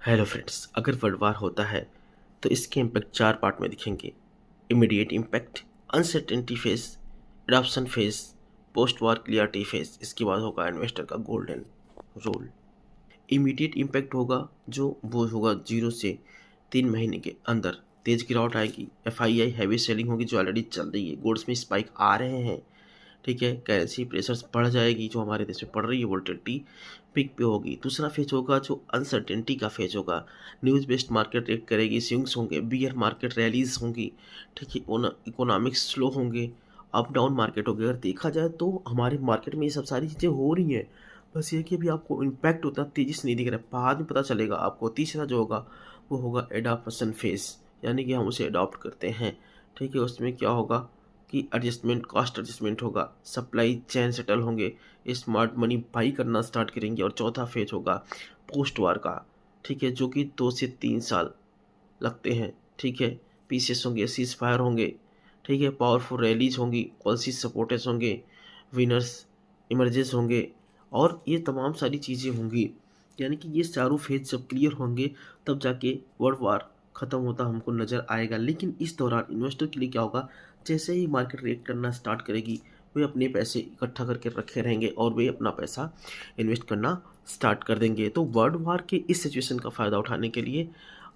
Hello friends, अगर world war होता है तो इसके इम्पैक्ट चार पार्ट में दिखेंगे। Immediate impact, uncertainty phase, adoption phase, post war clarity phase. इसके बाद होगा इन्वेस्टर का गोल्डन रूल। इमीडिएट इम्पैक्ट होगा जो वो होगा 0 से 3 महीने के अंदर तेज गिरावट आएगी। FII हैवी सेलिंग होगी जो ऑलरेडी चल रही है। गोल्ड्स में स्पाइक आ रहे हैं, ठीक है। करेंसी प्रेशर्स बढ़ जाएगी जो हमारे देश में पड़ रही है, वोलेटिलिटी पीक पे होगी। दूसरा फेज होगा जो अनसर्टेनिटी का फेज होगा। न्यूज़ बेस्ड मार्केट रेट करेगी, स्विंग्स होंगे, बियर मार्केट रैलीज होंगी, ठीक है। इकोनॉमिक्स स्लो होंगे, अप डाउन मार्केट होगी। अगर देखा जाए तो हमारे मार्केट में ये सब सारी चीज़ें हो रही हैं, बस ये कि अभी आपको इम्पैक्ट उतना तेज़ी से नहीं दिख रहा है, बाद में पता चलेगा आपको। तीसरा जो होगा वो होगा एडाप्शन फेज, यानी कि हम उसे अडॉप्ट करते हैं, ठीक है। उसमें क्या होगा कि एडजस्टमेंट, कॉस्ट एडजस्टमेंट होगा, सप्लाई चेन सेटल होंगे, स्मार्ट मनी बाई करना स्टार्ट करेंगे। और चौथा फेज होगा पोस्ट वार का, ठीक है, जो कि 2 से 3 साल लगते हैं, ठीक है। पीसेस होंगे, सीज फायर होंगे, ठीक है। पावरफुल रैलीज होंगी, पॉलिसी सपोर्टर्स होंगे, विनर्स इमर्जेस होंगे, और ये तमाम सारी चीज़ें होंगी। यानी कि ये चारों फेज जब क्लियर होंगे तब जाके वर्ल्ड वार ख़त्म होता हमको नज़र आएगा। लेकिन इस दौरान इन्वेस्टर के लिए क्या होगा, जैसे ही मार्केट रेट करना स्टार्ट करेगी वे अपने पैसे इकट्ठा करके रखे रहेंगे और वे अपना पैसा इन्वेस्ट करना स्टार्ट कर देंगे। तो वर्ल्ड वार के इस सिचुएशन का फ़ायदा उठाने के लिए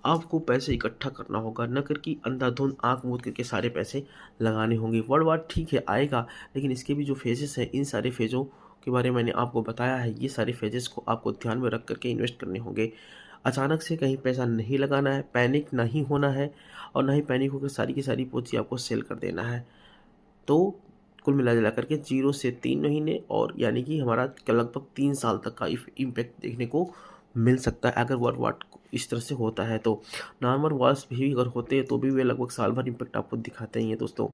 आपको पैसे इकट्ठा करना होगा, न कर कि अंधाधुंध आंख मूंद करके सारे पैसे लगाने होंगे। वर्ल्ड वार ठीक है आएगा, लेकिन इसके भी जो फेजेस हैं, इन सारे फेज़ों के बारे में मैंने आपको बताया है। ये सारे फेजेस को आपको ध्यान में रख करके इन्वेस्ट करने होंगे। अचानक से कहीं पैसा नहीं लगाना है, पैनिक नहीं होना है, और ना ही पैनिक होकर सारी की सारी पूंजी आपको सेल कर देना है। तो कुल मिला कर के 0 से 3 महीने, और यानी कि हमारा लगभग 3 साल तक का इम्पैक्ट देखने को मिल सकता है अगर वर्ल्ड वार इस तरह से होता है। तो नॉर्मल वॉर्स भी अगर होते हैं तो भी वे लगभग साल भर इम्पैक्ट आपको दिखाते ही हैं दोस्तों।